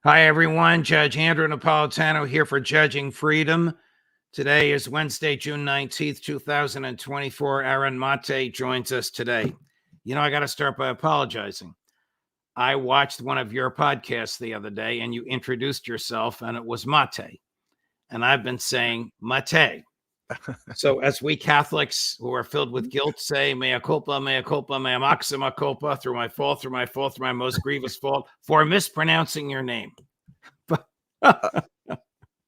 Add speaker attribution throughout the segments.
Speaker 1: Hi, everyone. Judge Andrew Napolitano here for Judging Freedom. Today is Wednesday, June 19th, 2024. Aaron Maté joins us today. You know, I got to start by apologizing. I watched one of your podcasts the other day, and you introduced yourself, and it was Maté. And I've been saying Maté. So as we Catholics who are filled with guilt say, mea culpa, mea maxima culpa, through my fault, through my most grievous fault, for mispronouncing your name.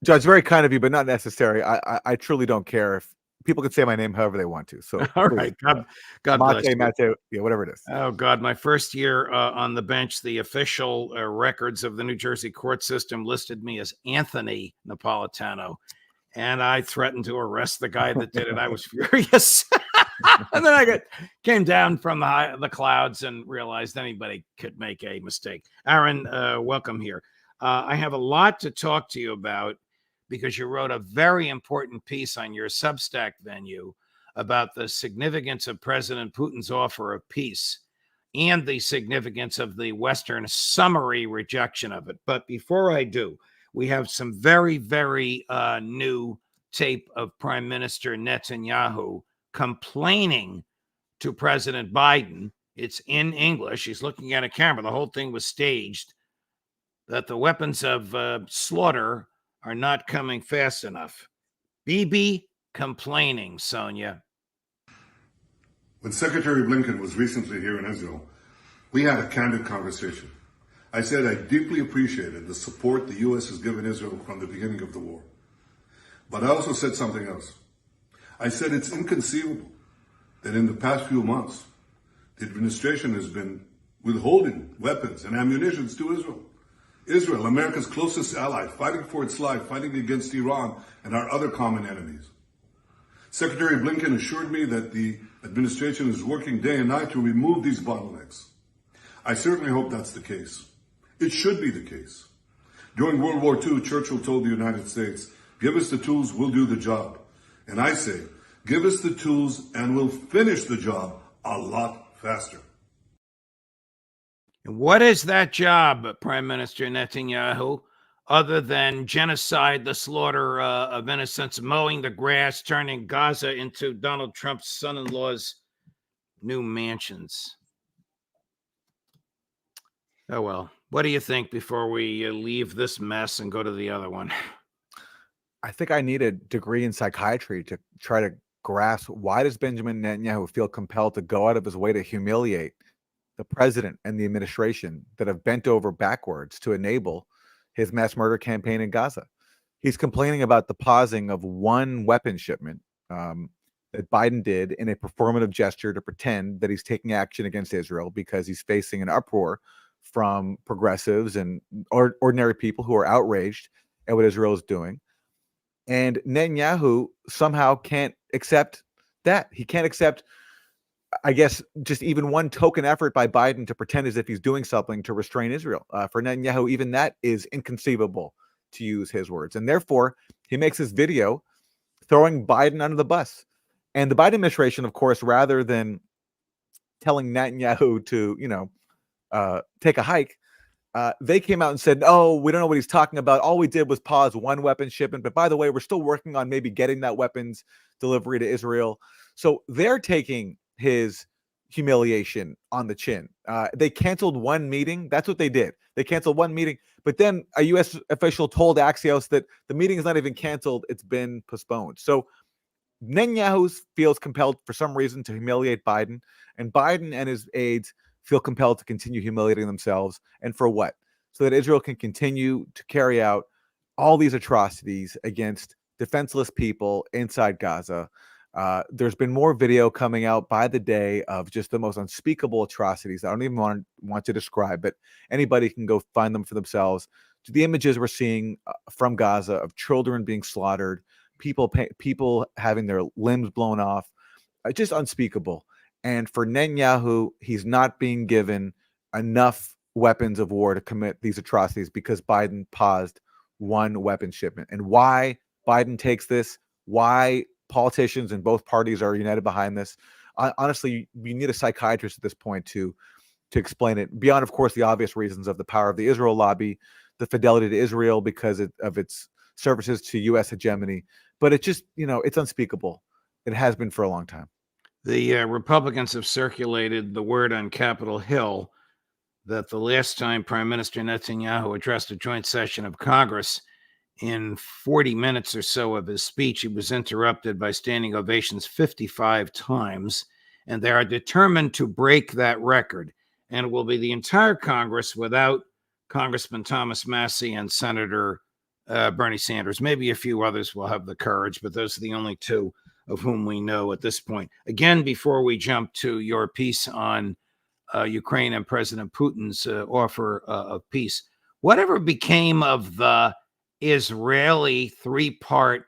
Speaker 2: Judge, very kind of you, but not necessary. I truly don't care. If people can say my name however they want to. So
Speaker 1: all right, God bless you.
Speaker 2: Maté, yeah, whatever it is.
Speaker 1: Oh God, my first year on the bench, the official records of the New Jersey court system listed me as Anthony Napolitano, and I threatened to arrest the guy that did it. I was furious, and then I came down from the clouds and realized anybody could make a mistake. Aaron, welcome here. I have a lot to talk to you about because you wrote a very important piece on your Substack venue about the significance of President Putin's offer of peace and the significance of the Western summary rejection of it. But before I do, we have some very, very new tape of Prime Minister Netanyahu complaining to President Biden. It's in English. He's looking at a camera. The whole thing was staged, that the weapons of slaughter are not coming fast enough. Bibi complaining, Sonia.
Speaker 3: When Secretary Blinken was recently here in Israel, we had a candid conversation. I said I deeply appreciated the support the U.S. has given Israel from the beginning of the war. But I also said something else. I said it's inconceivable that in the past few months, the administration has been withholding weapons and ammunition to Israel. Israel, America's closest ally, fighting for its life, fighting against Iran and our other common enemies. Secretary Blinken assured me that the administration is working day and night to remove these bottlenecks. I certainly hope that's the case. It should be the case. During World War II, Churchill told the United States, "Give us the tools, we'll do the job." And I say, give us the tools and we'll finish the job a lot faster.
Speaker 1: And what is that job, Prime Minister Netanyahu, other than genocide, the slaughter of innocents, mowing the grass, turning Gaza into Donald Trump's son-in-law's new mansions? Oh, well, what do you think before we leave this mess and go to the other one?
Speaker 2: I think I need a degree in psychiatry to try to grasp, why does Benjamin Netanyahu feel compelled to go out of his way to humiliate the president and the administration that have bent over backwards to enable his mass murder campaign in Gaza? He's complaining about the pausing of one weapon shipment that Biden did in a performative gesture to pretend that he's taking action against Israel because he's facing an uproar from progressives and ordinary people who are outraged at what Israel is doing. And Netanyahu somehow can't accept that. He can't accept, I guess, just even one token effort by Biden to pretend as if he's doing something to restrain Israel. For Netanyahu, even that is inconceivable, to use his words. And therefore, he makes this video throwing Biden under the bus. And the Biden administration, of course, rather than telling Netanyahu to, take a hike, they came out and said, "Oh, we don't know what he's talking about. All we did was pause one weapon shipment. But by the way, we're still working on maybe getting that weapons delivery to Israel." So they're taking his humiliation on the chin. They canceled one meeting. That's what they did. They canceled one meeting. But then a U.S. official told Axios that the meeting is not even canceled. It's been postponed. So Netanyahu feels compelled for some reason to humiliate Biden, and Biden and his aides feel compelled to continue humiliating themselves. And for what? So that Israel can continue to carry out all these atrocities against defenseless people inside Gaza. There's been more video coming out by the day of just the most unspeakable atrocities. I don't even want to describe, but anybody can go find them for themselves. The images we're seeing from Gaza of children being slaughtered, people having their limbs blown off, just unspeakable. And for Netanyahu, he's not being given enough weapons of war to commit these atrocities because Biden paused one weapon shipment. And why Biden takes this, why politicians in both parties are united behind this, honestly, you need a psychiatrist at this point to explain it, beyond, of course, the obvious reasons of the power of the Israel lobby, the fidelity to Israel because of its services to U.S. hegemony. But it just, it's unspeakable. It has been for a long time.
Speaker 1: The Republicans have circulated the word on Capitol Hill that the last time Prime Minister Netanyahu addressed a joint session of Congress, in 40 minutes or so of his speech, he was interrupted by standing ovations 55 times, and they are determined to break that record. And it will be the entire Congress without Congressman Thomas Massey and Senator Bernie Sanders. Maybe a few others will have the courage, but those are the only two of whom we know at this point. Again, before we jump to your piece on Ukraine and President Putin's offer of peace, whatever became of the Israeli three-part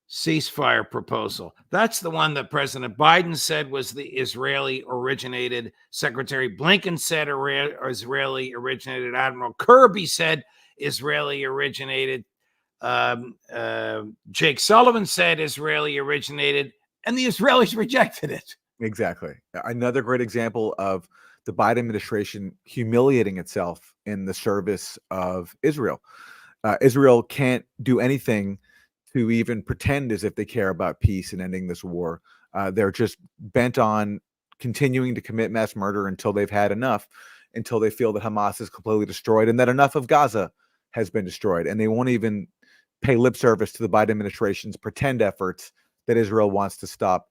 Speaker 1: ceasefire proposal? That's the one that President Biden said was the Israeli originated. Secretary Blinken said Israeli originated. Admiral Kirby said Israeli originated. Jake Sullivan said Israeli originated, and the Israelis rejected it.
Speaker 2: Exactly. Another great example of the Biden administration humiliating itself in the service of Israel. Israel can't do anything to even pretend as if they care about peace and ending this war. They're just bent on continuing to commit mass murder until they've had enough, until they feel that Hamas is completely destroyed and that enough of Gaza has been destroyed. And they won't even pay lip service to the Biden administration's pretend efforts that Israel wants to stop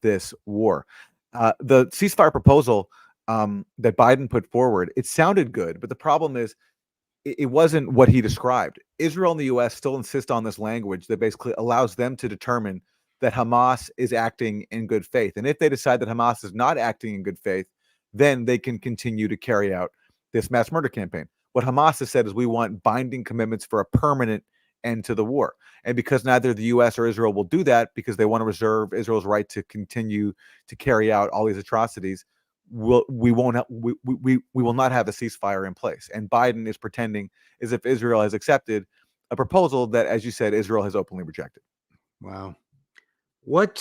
Speaker 2: this war. The ceasefire proposal that Biden put forward, it sounded good, but the problem is it wasn't what he described. Israel and the U.S. still insist on this language that basically allows them to determine that Hamas is acting in good faith. And if they decide that Hamas is not acting in good faith, then they can continue to carry out this mass murder campaign. What Hamas has said is we want binding commitments for a permanent end to the war. And because neither the U.S. or Israel will do that, because they want to reserve Israel's right to continue to carry out all these atrocities, we will not have a ceasefire in place. And Biden is pretending as if Israel has accepted a proposal that, as you said, Israel has openly rejected.
Speaker 1: Wow. What,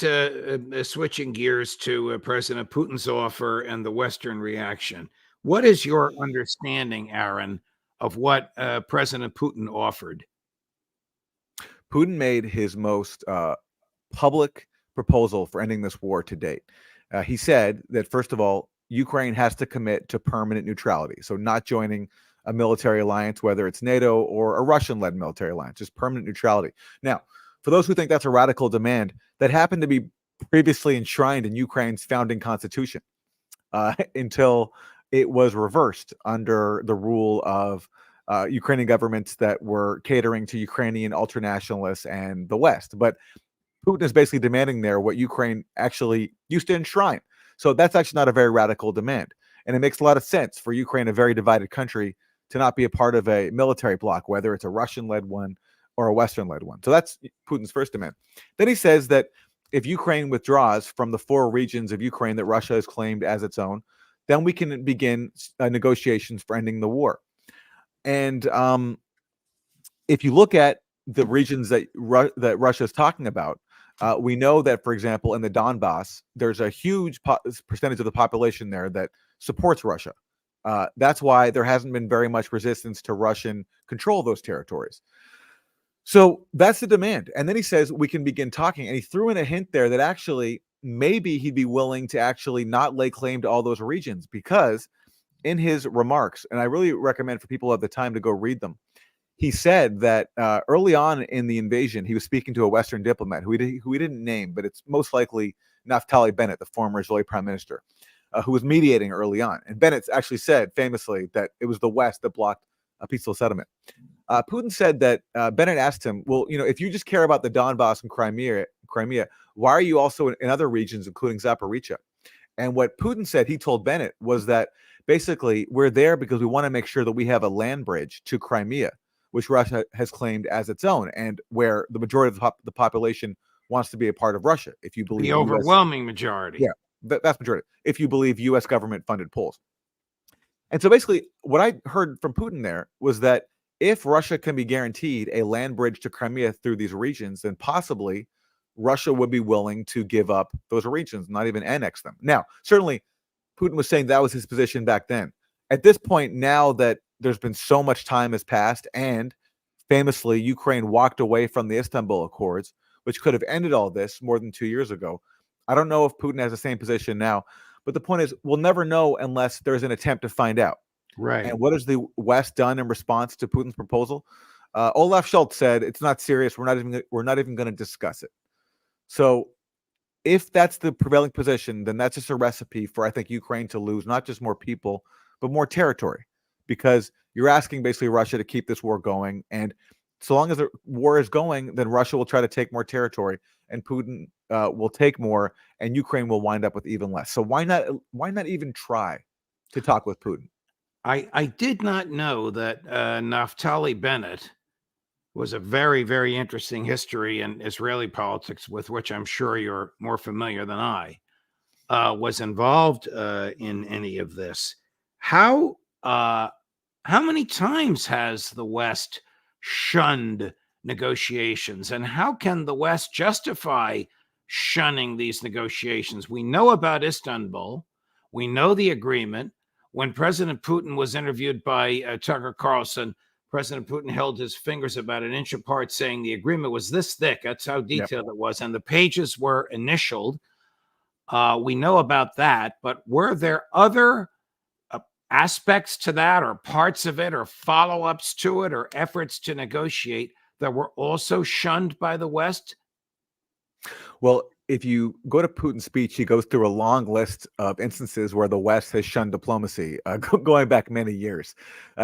Speaker 1: switching gears to President Putin's offer and the Western reaction, what is your understanding, Aaron, of what President Putin offered?
Speaker 2: Putin made his most public proposal for ending this war to date. He said that, first of all, Ukraine has to commit to permanent neutrality. So not joining a military alliance, whether it's NATO or a Russian-led military alliance, just permanent neutrality. Now, for those who think that's a radical demand, that happened to be previously enshrined in Ukraine's founding constitution until it was reversed under the rule of Ukrainian governments that were catering to Ukrainian ultranationalists and the West. But Putin is basically demanding there what Ukraine actually used to enshrine. So that's actually not a very radical demand. And it makes a lot of sense for Ukraine, a very divided country, to not be a part of a military bloc, whether it's a Russian-led one or a Western-led one. So that's Putin's first demand. Then he says that if Ukraine withdraws from the 4 regions of Ukraine that Russia has claimed as its own, then we can begin negotiations for ending the war. And if you look at the regions that Russia is talking about, we know that, for example, in the Donbass, there's a huge percentage of the population there that supports Russia. That's why there hasn't been very much resistance to Russian control of those territories. So that's the demand. And then he says we can begin talking. And he threw in a hint there that actually maybe he'd be willing to actually not lay claim to all those regions, because in his remarks, and I really recommend for people who have the time to go read them, he said that early on in the invasion, he was speaking to a Western diplomat who he didn't name, but it's most likely Naftali Bennett, the former Israeli prime minister, who was mediating early on. And Bennett actually said famously that it was the West that blocked a peaceful settlement. Putin said that Bennett asked him, well, if you just care about the Donbass and Crimea, why are you also in other regions, including Zaporizhia? And what Putin said, he told Bennett, was that basically we're there because we want to make sure that we have a land bridge to Crimea, which Russia has claimed as its own, and where the majority of the population wants to be a part of Russia. If you believe
Speaker 1: the overwhelming majority,
Speaker 2: yeah, vast majority. If you believe U.S. government-funded polls, and so basically, what I heard from Putin there was that if Russia can be guaranteed a land bridge to Crimea through these regions, then possibly Russia would be willing to give up those regions, not even annex them. Now, certainly, Putin was saying that was his position back then. At this point, now that there's been so much time has passed, and famously, Ukraine walked away from the Istanbul Accords, which could have ended all this more than 2 years ago. I don't know if Putin has the same position now, but the point is, we'll never know unless there's an attempt to find out.
Speaker 1: Right.
Speaker 2: And what has the West done in response to Putin's proposal? Olaf Scholz said, "It's not serious. We're not even going to discuss it." So, if that's the prevailing position, then that's just a recipe for, I think, Ukraine to lose not just more people, but more territory, because you're asking basically Russia to keep this war going. And so long as the war is going, then Russia will try to take more territory, and Putin will take more, and Ukraine will wind up with even less. So why not even try to talk with Putin?
Speaker 1: I did not know that Naftali Bennett was a very, very interesting history in Israeli politics, with which I'm sure you're more familiar than I, was involved in any of this. How many times has the West shunned negotiations, and how can the West justify shunning these negotiations? We know about Istanbul. We know the agreement. When President Putin was interviewed by Tucker Carlson, President Putin held his fingers about an inch apart, saying the agreement was this thick. That's how detailed it was. And the pages were initialed. We know about that. But were there other aspects to that, or parts of it, or follow-ups to it, or efforts to negotiate that were also shunned by the West?
Speaker 2: Well, if you go to Putin's speech, he goes through a long list of instances where the West has shunned diplomacy, going back many years.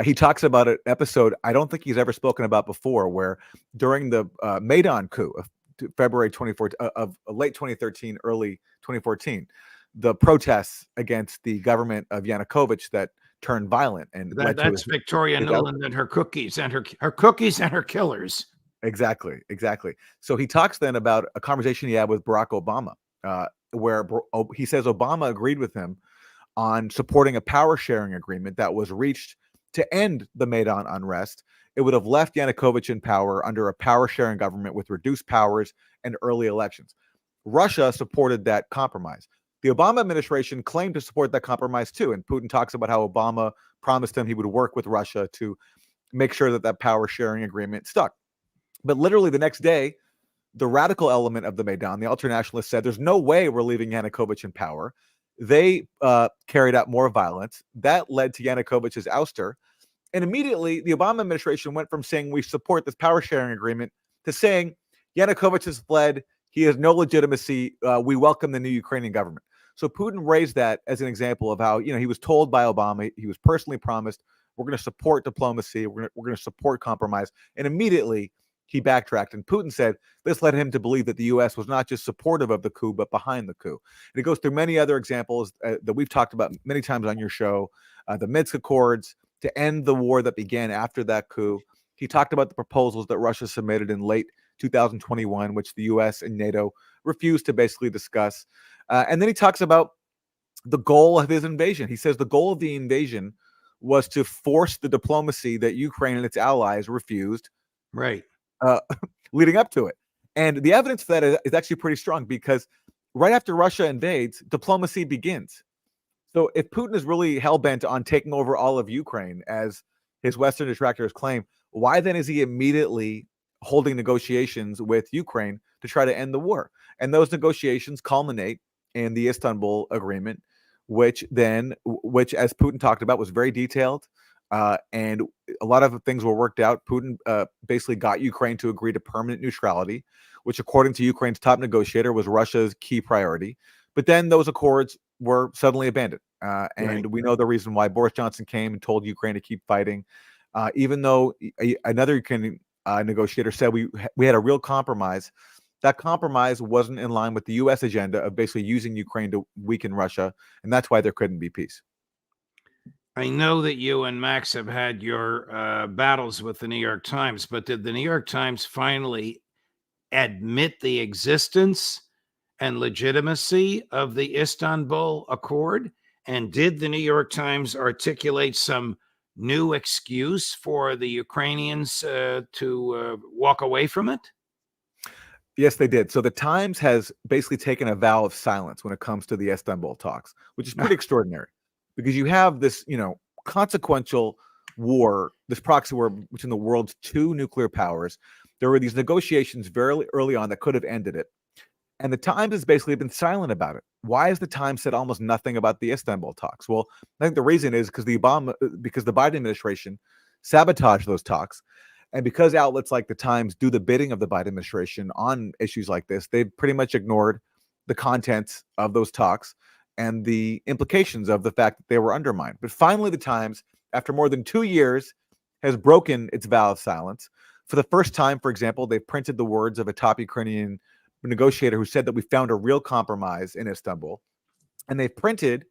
Speaker 2: He talks about an episode I don't think he's ever spoken about before, where during the Maidan coup of February 2014, of late 2013, early 2014, the protests against the government of Yanukovych that turned violent and led
Speaker 1: That's
Speaker 2: to
Speaker 1: Victoria Nuland and her cookies and her killers.
Speaker 2: Exactly. So he talks then about a conversation he had with Barack Obama, where he says Obama agreed with him on supporting a power sharing agreement that was reached to end the Maidan unrest. It would have left Yanukovych in power under a power sharing government with reduced powers and early elections. Russia supported that compromise. The Obama administration claimed to support that compromise too, and Putin talks about how Obama promised him he would work with Russia to make sure that that power sharing agreement stuck. But literally the next day, the radical element of the Maidan, the ultranationalists, said there's no way we're leaving Yanukovych in power. They carried out more violence. That led to Yanukovych's ouster. And immediately, the Obama administration went from saying we support this power sharing agreement to saying Yanukovych has fled. He has no legitimacy. We welcome the new Ukrainian government. So Putin raised that as an example of how, he was told by Obama, he was personally promised, we're going to support diplomacy, we're going to support compromise. And immediately, he backtracked, and Putin said this led him to believe that the U.S. was not just supportive of the coup, but behind the coup. And it goes through many other examples that we've talked about many times on your show, the Minsk Accords to end the war that began after that coup. He talked about the proposals that Russia submitted in late 2021, which the U.S. and NATO refused to basically discuss. And then he talks about the goal of his invasion. He says the goal of the invasion was to force the diplomacy that Ukraine and its allies refused.
Speaker 1: Right.
Speaker 2: Leading up to it. And the evidence for that is actually pretty strong, because right after Russia invades, diplomacy begins. So if Putin is really hell-bent on taking over all of Ukraine, as his Western detractors claim, why then is he immediately holding negotiations with Ukraine to try to end the war? And those negotiations culminate in the Istanbul Agreement, which, as Putin talked about, was very detailed. And a lot of things were worked out. Putin basically got Ukraine to agree to permanent neutrality, which, according to Ukraine's top negotiator, was Russia's key priority. But then those accords were suddenly abandoned. And we know the reason why. Boris Johnson came and told Ukraine to keep fighting, even though another Ukrainian negotiator said we had a real compromise. That compromise wasn't in line with the U.S. agenda of basically using Ukraine to weaken Russia, and that's why there couldn't be peace.
Speaker 1: I know that you and Max have had your battles with the New York Times, but did the New York Times finally admit the existence and legitimacy of the Istanbul Accord? And did the New York Times articulate some new excuse for the Ukrainians to walk away from it?
Speaker 2: Yes, they did. So the Times has basically taken a vow of silence when it comes to the Istanbul talks, which is pretty extraordinary, because you have this, consequential war, this proxy war between the world's two nuclear powers, there were these negotiations very early on that could have ended it. And the Times has basically been silent about it. Why has the Times said almost nothing about the Istanbul talks? Well, I think the reason is because the Biden administration sabotaged those talks. And because outlets like the Times do the bidding of the Biden administration on issues like this, they've pretty much ignored the contents of those talks and the implications of the fact that they were undermined. But finally, the Times, after more than 2 years, has broken its vow of silence. For the first time, for example, they've printed the words of a top Ukrainian negotiator who said that we found a real compromise in Istanbul. And they've printed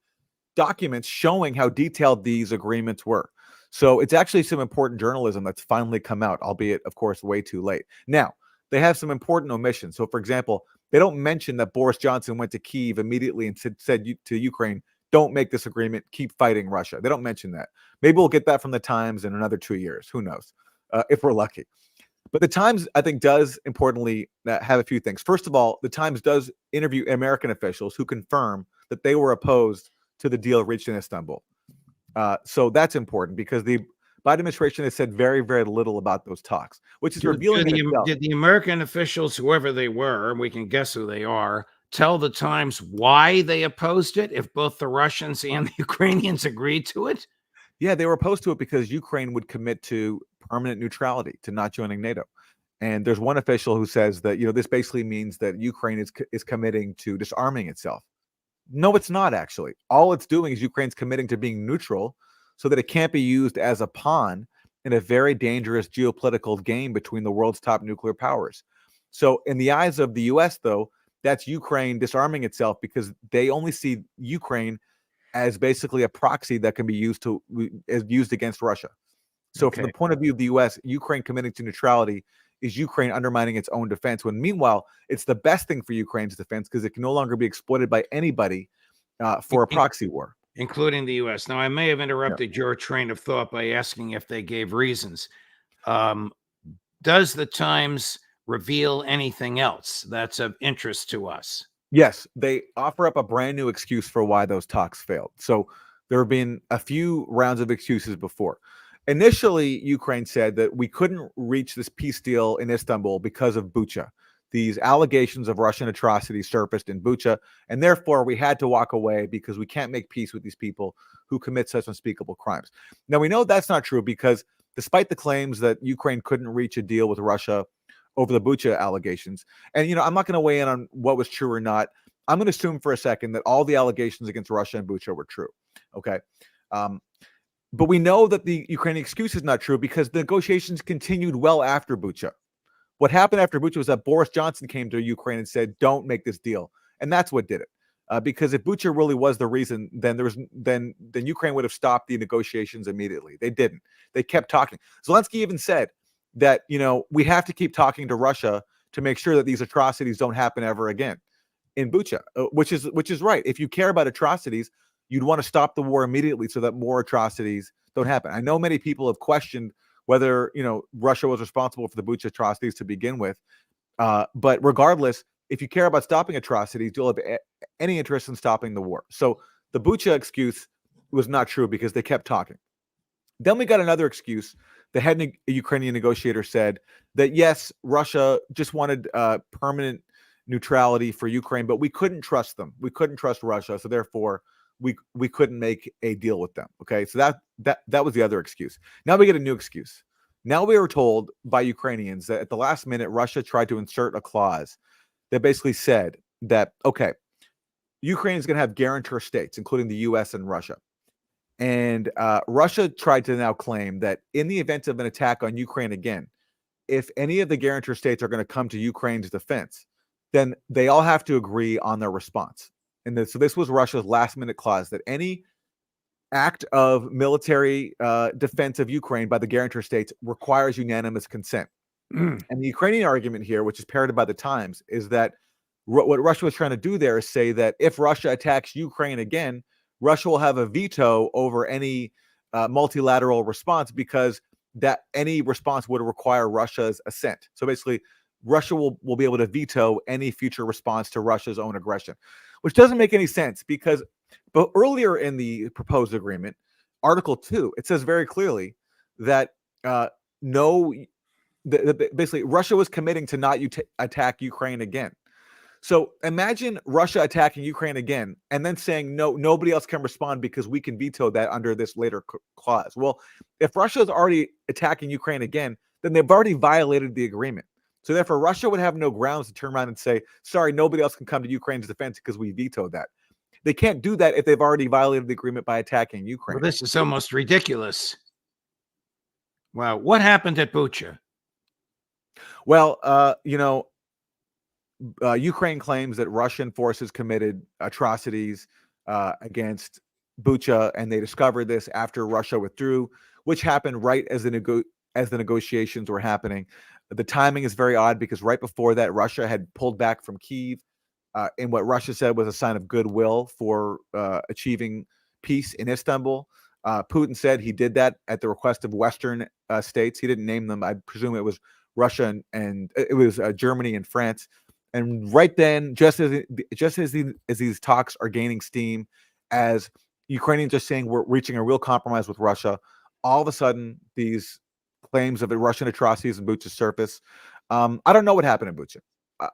Speaker 2: documents showing how detailed these agreements were. So it's actually some important journalism that's finally come out, albeit, of course, way too late. Now, they have some important omissions. So, for example, they don't mention that Boris Johnson went to Kyiv immediately and said to Ukraine, don't make this agreement, keep fighting Russia. They don't mention that. Maybe we'll get that from the Times in another 2 years. Who knows, if we're lucky. But the Times, I think, does importantly have a few things. First of all, the Times does interview American officials who confirm that they were opposed to the deal reached in Istanbul. So that's important because the Biden administration has said very, very little about those talks, which is revealing in itself.
Speaker 1: Did the American officials, whoever they were, and we can guess who they are, tell the Times why they opposed it if both the Russians and the Ukrainians agreed to it?
Speaker 2: Yeah, they were opposed to it because Ukraine would commit to permanent neutrality, to not joining NATO. And there's one official who says that, this basically means that Ukraine is committing to disarming itself. No, it's not actually. All it's doing is Ukraine's committing to being neutral so that it can't be used as a pawn in a very dangerous geopolitical game between the world's top nuclear powers. So in the eyes of the US, though, that's Ukraine disarming itself because they only see Ukraine as basically a proxy that can be used against Russia. So from the point of view of the US, Ukraine committing to neutrality is Ukraine undermining its own defense, when meanwhile, it's the best thing for Ukraine's defense because it can no longer be exploited by anybody for a proxy war.
Speaker 1: Including the U.S. Now, I may have interrupted your train of thought by asking if they gave reasons. Does the Times reveal anything else that's of interest to us?
Speaker 2: Yes, they offer up a brand new excuse for why those talks failed. So there have been a few rounds of excuses before. Initially, Ukraine said that we couldn't reach this peace deal in Istanbul because of Bucha. These allegations of Russian atrocities surfaced in Bucha, and therefore we had to walk away because we can't make peace with these people who commit such unspeakable crimes. Now, we know that's not true because despite the claims that Ukraine couldn't reach a deal with Russia over the Bucha allegations, and, I'm not going to weigh in on what was true or not. I'm going to assume for a second that all the allegations against Russia and Bucha were true, okay? But we know that the Ukrainian excuse is not true because the negotiations continued well after Bucha. What happened after Bucha was that Boris Johnson came to Ukraine and said, don't make this deal. And that's what did it. Because if Bucha really was the reason, then Ukraine would have stopped the negotiations immediately. They didn't. They kept talking. Zelensky even said that, we have to keep talking to Russia to make sure that these atrocities don't happen ever again in Bucha, which is right. If you care about atrocities, you'd want to stop the war immediately so that more atrocities don't happen. I know many people have questioned whether, Russia was responsible for the Bucha atrocities to begin with. But regardless, if you care about stopping atrocities, you'll have any interest in stopping the war. So the Bucha excuse was not true because they kept talking. Then we got another excuse. The head Ukrainian negotiator said that, yes, Russia just wanted permanent neutrality for Ukraine, but we couldn't trust them. We couldn't trust Russia. So therefore, we couldn't make a deal with them. Okay, so that was the other excuse. Now we get a new excuse. Now we were told by Ukrainians that at the last minute, Russia tried to insert a clause that basically said that, okay, Ukraine is going to have guarantor states, including the U.S. and Russia. And Russia tried to now claim that in the event of an attack on Ukraine again, if any of the guarantor states are going to come to Ukraine's defense, then they all have to agree on their response. And so this was Russia's last-minute clause that any act of military defense of Ukraine by the guarantor states requires unanimous consent. And the Ukrainian argument here, which is parroted by the Times, is that what Russia was trying to do there is say that if Russia attacks Ukraine again, Russia will have a veto over any multilateral response because that any response would require Russia's assent. So basically, Russia will be able to veto any future response to Russia's own aggression, which doesn't make any sense but earlier in the proposed agreement, Article 2, it says very clearly that no, basically Russia was committing to not attack Ukraine again. So imagine Russia attacking Ukraine again and then saying, no, nobody else can respond because we can veto that under this later clause. Well, if Russia is already attacking Ukraine again, then they've already violated the agreement. So therefore, Russia would have no grounds to turn around and say, sorry, nobody else can come to Ukraine's defense because we vetoed that. They can't do that if they've already violated the agreement by attacking Ukraine.
Speaker 1: Well, this is almost ridiculous. Wow. What happened at Bucha?
Speaker 2: Well, Ukraine claims that Russian forces committed atrocities against Bucha, and they discovered this after Russia withdrew, which happened right as the negotiations were happening. The timing is very odd because right before that, Russia had pulled back from Kyiv in what Russia said was a sign of goodwill for achieving peace in Istanbul. Putin said he did that at the request of Western states. He didn't name them. I presume it was Russia and it was Germany and France. And right then, just as these talks are gaining steam, as Ukrainians are saying we're reaching a real compromise with Russia, all of a sudden these claims of Russian atrocities in Bucha surface. I don't know what happened in Bucha.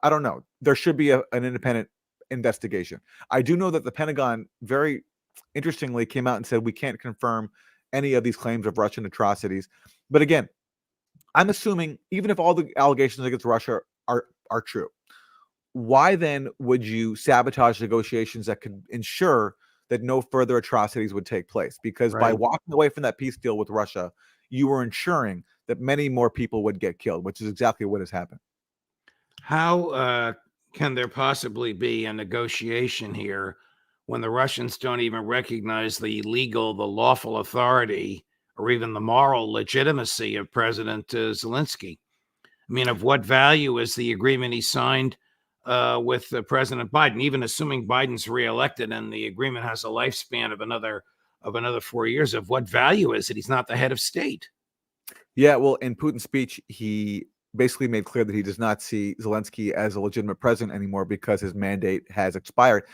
Speaker 2: I don't know. There should be an independent investigation. I do know that the Pentagon very interestingly came out and said we can't confirm any of these claims of Russian atrocities. But again, I'm assuming even if all the allegations against Russia are true, why then would you sabotage negotiations that could ensure that no further atrocities would take place? Because by walking away from that peace deal with Russia, you were ensuring that many more people would get killed, which is exactly what has happened.
Speaker 1: How can there possibly be a negotiation here when the Russians don't even recognize the lawful authority, or even the moral legitimacy of President Zelensky? I mean, of what value is the agreement he signed with President Biden, even assuming Biden's reelected and the agreement has a lifespan of another 4 years? Of what value is it? He's not the head of state.
Speaker 2: Yeah, well, in Putin's speech, he basically made clear that he does not see Zelensky as a legitimate president anymore because his mandate has expired.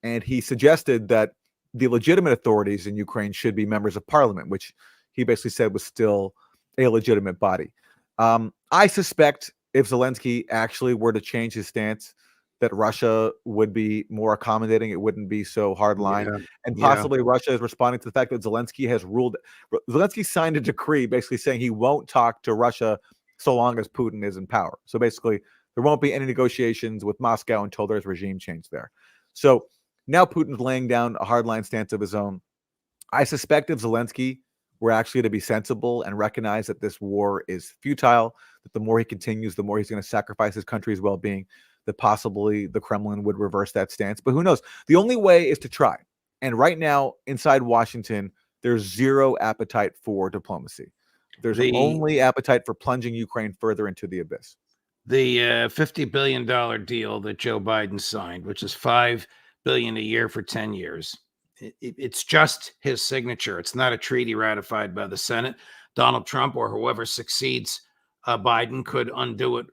Speaker 2: And he suggested that the legitimate authorities in Ukraine should be members of parliament, which he basically said was still a legitimate body. I suspect if Zelensky actually were to change his stance, that Russia would be more accommodating. It wouldn't be so hardline. And possibly Russia is responding to the fact that Zelensky signed a decree basically saying he won't talk to Russia so long as Putin is in power. So basically, there won't be any negotiations with Moscow until there's regime change there. So now Putin's laying down a hardline stance of his own. I suspect if Zelensky were actually to be sensible and recognize that this war is futile, that the more he continues, the more he's going to sacrifice his country's well-being, that possibly the Kremlin would reverse that stance. But who knows? The only way is to try. And right now, inside Washington, there's zero appetite for diplomacy. There's only appetite for plunging Ukraine further into the abyss.
Speaker 1: The $50 billion deal that Joe Biden signed, which is $5 billion a year for 10 years. It's just his signature. It's not a treaty ratified by the Senate. Donald Trump or whoever succeeds Biden could undo it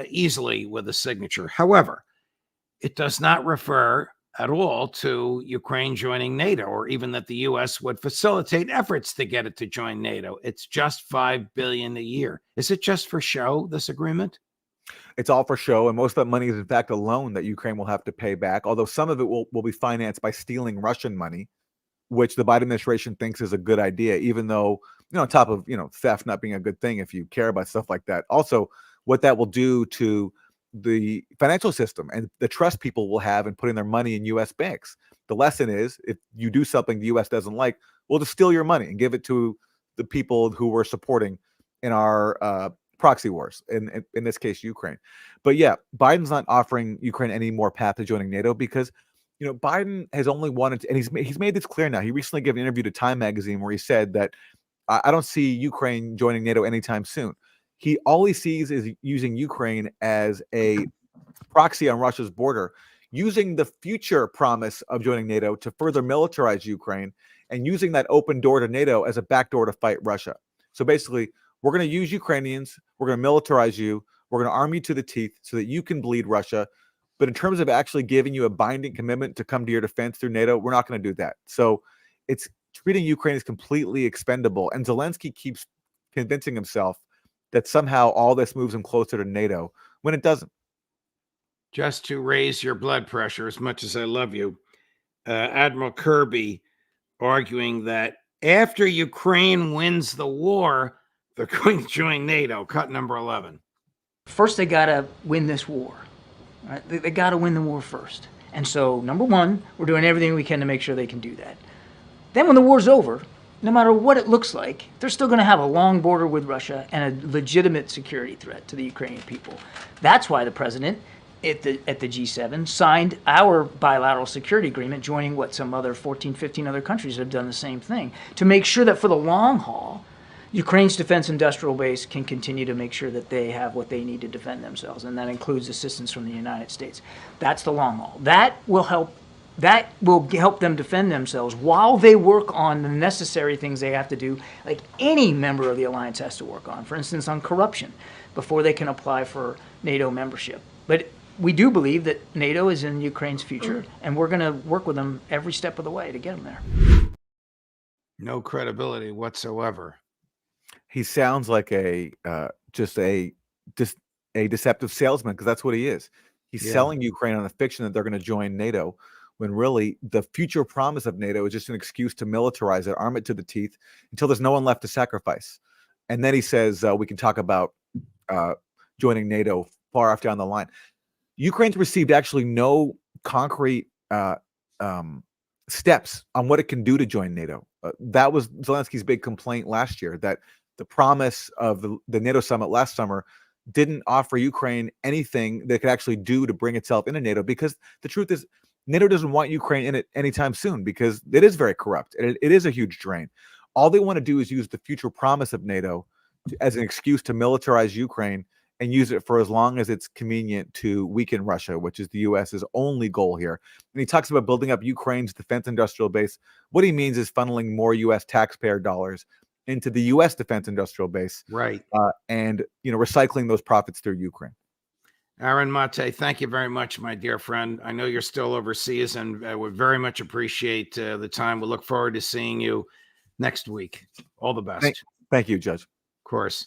Speaker 1: easily with a signature. However, it does not refer at all to Ukraine joining NATO, or even that the U.S. would facilitate efforts to get it to join NATO. It's just $5 billion a year. Is it just for show, this agreement?
Speaker 2: It's all for show, and most of that money is in fact a loan that Ukraine will have to pay back, although some of it will be financed by stealing Russian money, which the Biden administration thinks is a good idea, even though, on top of, theft not being a good thing if you care about stuff like that. Also, what that will do to the financial system and the trust people will have in putting their money in U.S. banks. The lesson is, if you do something the U.S. doesn't like, we'll just steal your money and give it to the people who we're supporting in our proxy wars, in this case, Ukraine. But yeah, Biden's not offering Ukraine any more path to joining NATO because, Biden has only wanted to, and he's made this clear now. He recently gave an interview to Time magazine where he said that I don't see Ukraine joining NATO anytime soon. All he sees is using Ukraine as a proxy on Russia's border, using the future promise of joining NATO to further militarize Ukraine, and using that open door to NATO as a backdoor to fight Russia. So basically, we're going to use Ukrainians, we're going to militarize you, we're going to arm you to the teeth so that you can bleed Russia. But in terms of actually giving you a binding commitment to come to your defense through NATO, we're not going to do that. So it's treating Ukraine as completely expendable. And Zelensky keeps convincing himself that somehow all this moves him closer to NATO when it doesn't.
Speaker 1: Just to raise your blood pressure, as much as I love you, Admiral Kirby arguing that after Ukraine wins the war, they're going to join NATO. Cut number 11.
Speaker 4: First, they got to win this war. Right? They got to win the war first. And so, number one, we're doing everything we can to make sure they can do that. Then when the war's over, no matter what it looks like, they're still going to have a long border with Russia and a legitimate security threat to the Ukrainian people. That's why the president at the G7 signed our bilateral security agreement, joining what some other 14, 15 other countries have done the same thing, to make sure that for the long haul, Ukraine's defense industrial base can continue to make sure that they have what they need to defend themselves, and that includes assistance from the United States. That's the long haul. That will help them defend themselves while they work on the necessary things they have to do, like any member of the alliance has to work on, for instance, on corruption, before they can apply for NATO membership. But we do believe that NATO is in Ukraine's future, and we're going to work with them every step of the way to get them there.
Speaker 1: No credibility whatsoever.
Speaker 2: He sounds like a deceptive salesman, because that's what he is. He's selling Ukraine on the fiction that they're going to join NATO, when really the future promise of NATO is just an excuse to militarize it, arm it to the teeth until there's no one left to sacrifice. And then he says we can talk about joining NATO far off down the line. Ukraine's received actually no concrete steps on what it can do to join NATO. That was Zelensky's big complaint last year, that the promise of the NATO summit last summer didn't offer Ukraine anything that it could actually do to bring itself into NATO, because the truth is NATO doesn't want Ukraine in it anytime soon, because it is very corrupt and it is a huge drain. All they want to do is use the future promise of NATO as an excuse to militarize Ukraine and use it for as long as it's convenient to weaken Russia, which is the U.S.'s only goal here. And he talks about building up Ukraine's defense industrial base. What he means is funneling more U.S. taxpayer dollars into the U.S. defense industrial base,
Speaker 1: right?
Speaker 2: And recycling those profits through Ukraine.
Speaker 1: Aaron Maté, thank you very much, my dear friend. I know you're still overseas, and we very much appreciate the time. We look forward to seeing you next week. All the best.
Speaker 2: Thank you, Judge.
Speaker 1: Of course.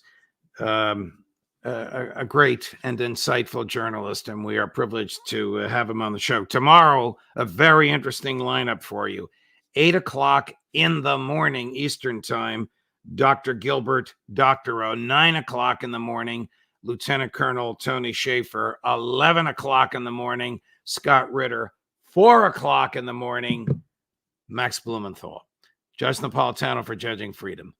Speaker 1: A great and insightful journalist, and we are privileged to have him on the show. Tomorrow, a very interesting lineup for you. 8 o'clock in the morning Eastern Time, Dr. Gilbert Doctorow. 9 o'clock in the morning, Lieutenant Colonel Tony Schaefer. 11 o'clock in the morning, Scott Ritter. 4 o'clock in the morning, Max Blumenthal. Judge Napolitano for Judging Freedom.